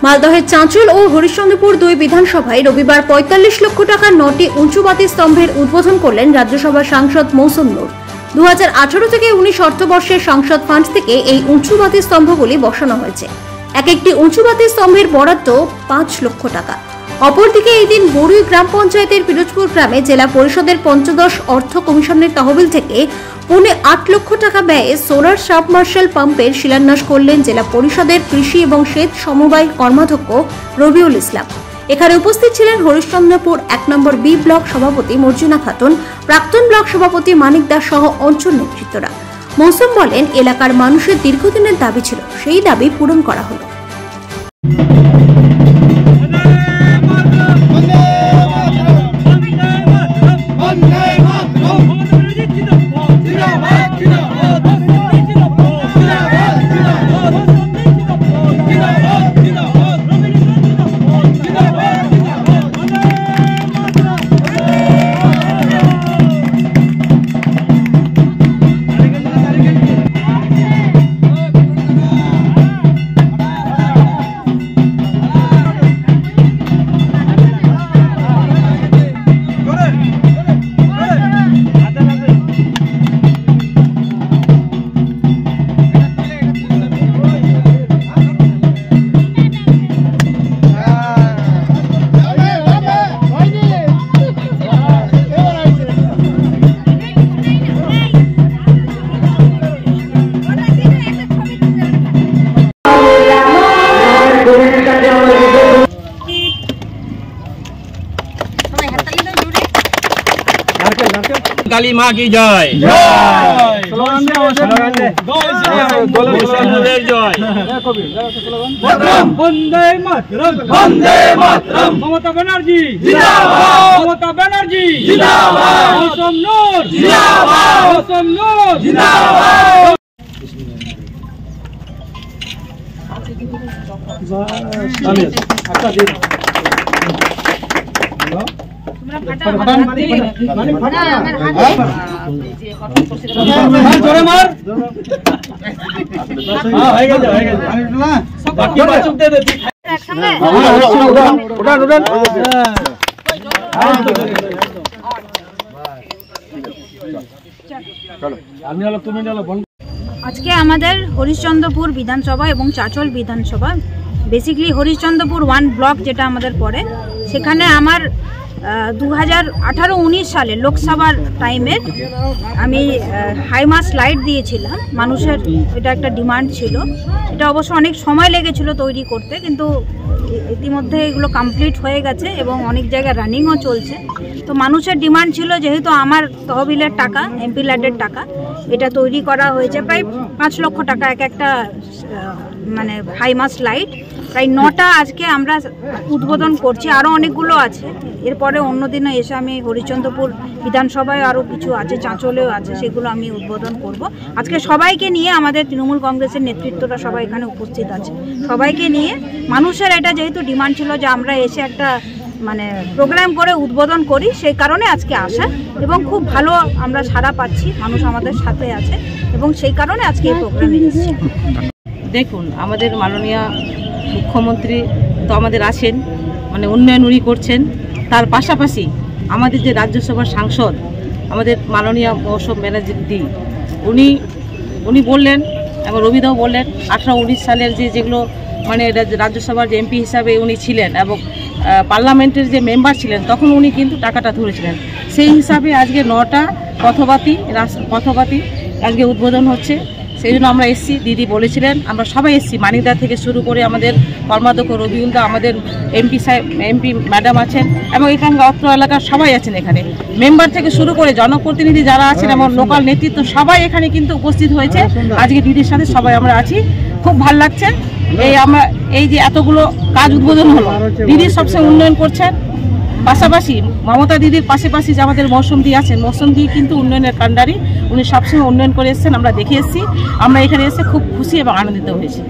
মালদহের চাঁচল ও হরিশ্চন্দ্রপুর দুই বিধানসভায় রবিবার ৪৫ লক্ষ টাকার ৯টি উঁচু বাতি স্তম্ভের উদ্বোধন করলেন রাজ্যসভার সাংসদ মৌসুম নূর। 2018 থেকে 19 অর্থবর্ষের সংসদ ফান্ড থেকে এই উঁচু বাতি স্তম্ভগুলি বসানো হয়েছে। এক একটি উঁচু বাতি স্তম্ভের বরাদ্দ 5 লক্ষ টাকা। অপরদিকে এই দিন বড়ুই গ্রাম পঞ্চায়েতের পিরোজপুর গ্রামে জেলা পরিষদের পঞ্চদশ অর্থ কমিশনের তহবিল থেকে 8 লক্ষ টাকা ব্যয়ে সোলার সাবমার্শাল পাম্পের শিলান্যাস করলেন জেলা পরিষদের কৃষি এবং সেচ সমবায় কর্মাধ্যক্ষ রবিউল ইসলাম। এখানে উপস্থিত ছিলেন হরিশ্চন্দ্রপুর 1 নম্বর বি ব্লক সভাপতি মর্জিনা খাতুন, প্রাক্তন ব্লক সভাপতি মানিক দাস সহ অঞ্চল নেতৃত্বরা। মৌসুম বলেন, এলাকার মানুষের দীর্ঘদিনের দাবি ছিল, সেই দাবি পূরণ করা হলো। काली माँ की जय वंदे मातरम वंदे मातरम ममता बनर्जी जिंदाबाद ममता बनर्जी जिंदाबाद मौसम नूर जिंदाबाद मौसम नूर जिंदाबाद। আজকে আমাদের হরিশ্চন্দ্রপুর বিধানসভা এবং চাঁচল বিধানসভা, বেসিক্যালি হরিশ্চন্দ্রপুর 1 ব্লক যেটা আমাদের পড়ে, সেখানে আমার 2018-19 সালে লোকসভার টাইমে আমি হাইমাস লাইট দিয়েছিলাম। মানুষের এটা একটা ডিমান্ড ছিল, এটা অবশ্য অনেক সময় লেগেছিল তৈরি করতে, কিন্তু ইতিমধ্যে এগুলো কমপ্লিট হয়ে গেছে এবং অনেক জায়গায় রানিংও চলছে। তো মানুষের ডিমান্ড ছিল, যেহেতু আমার তহবিলের টাকা, এমপি ল্যাডের টাকা, এটা তৈরি করা হয়েছে প্রায় 5 লক্ষ টাকা এক একটা মানে হাইমাস লাইট, প্রায় 9টা আজকে আমরা উদ্বোধন করছি। আরও অনেকগুলো আছে, এরপরে অন্যদিনে এসে আমি হরিশ্চন্দ্রপুর বিধানসভায় আরও কিছু আছে, চাঁচলেও আছে, সেগুলো আমি উদ্বোধন করব। আজকে সবাইকে নিয়ে, আমাদের তৃণমূল কংগ্রেসের নেতৃত্বরা সবাই এখানে উপস্থিত আছে, সবাইকে নিয়ে মানুষের এটা যেহেতু ডিমান্ড ছিল যে আমরা এসে একটা মানে প্রোগ্রাম করে উদ্বোধন করি, সেই কারণে আজকে আসা এবং খুব ভালো আমরা সাড়া পাচ্ছি, মানুষ আমাদের সাথে আছে এবং সেই কারণে আজকে এই প্রোগ্রামে এসেছি। দেখুন, আমাদের মাননীয় মুখ্যমন্ত্রী তো আমাদের আছেন, মানে উন্নয়ন উনি করছেন, তার পাশাপাশি আমাদের যে রাজ্যসভার সাংসদ আমাদের মাননীয় মৌসুম ব্যানার্জি উনি বললেন এবং রবিদাও বললেন 18-19 সালের যেগুলো মানে রাজ্যসভার যে এমপি হিসাবে উনি ছিলেন এবং পার্লামেন্টের যে মেম্বার ছিলেন, তখন উনি কিন্তু টাকাটা ধরেছিলেন। সেই হিসাবে আজকে 9টা পথবাতি আজকে উদ্বোধন হচ্ছে, সেই জন্য আমরা এসছি। দিদি বলেছিলেন, আমরা সবাই এসছি, মানিকদা থেকে শুরু করে আমাদের কর্মাধ্যক্ষ রবিউলদা, আমাদের এমপি ম্যাডাম আছেন এবং এখানকার অত্র এলাকার সবাই আছেন, এখানে মেম্বার থেকে শুরু করে জনপ্রতিনিধি যারা আছেন এবং লোকাল নেতৃত্ব সবাই এখানে কিন্তু উপস্থিত হয়েছে। আজকে দিদির সাথে সবাই আমরা আছি, খুব ভালো লাগছে। এই যে এতগুলো কাজ উদ্বোধন হলো, দিদি সবসময় উন্নয়ন করছেন, পাশাপাশি মমতা দিদির পাশাপাশি যে আমাদের মৌসুম দি আছেন, মৌসুম দি কিন্তু উন্নয়নের কাণ্ডারি, উনি সবসময় উন্নয়ন করে এসেছেন, আমরা দেখে এসেছি। আমরা এখানে এসে খুব খুশি এবং আনন্দিত হয়েছি।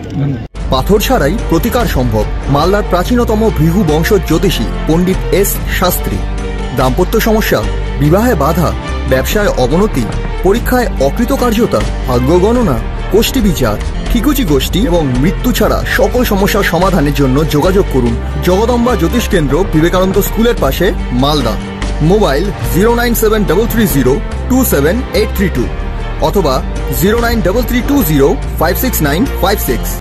পাথর ছাড়াই প্রতিকার সম্ভব। মালদার প্রাচীনতম ভৃগু বংশ জ্যোতিষী পণ্ডিত এস শাস্ত্রী। দাম্পত্য সমস্যা, বিবাহে বাধা, ব্যবসায় অবনতি, পরীক্ষায় অকৃতকার্যতা, ভাগ্য গণনা, কোষ্ঠী বিচার, ঠিকুচি গোষ্ঠী এবং মৃত্যু ছাড়া সকল সমস্যার সমাধানের জন্য যোগাযোগ করুন জগদম্বা জ্যোতিষ কেন্দ্র, বিবেকানন্দ স্কুলের পাশে, মালদা। মোবাইল 09733027832 অথবা 09332056956।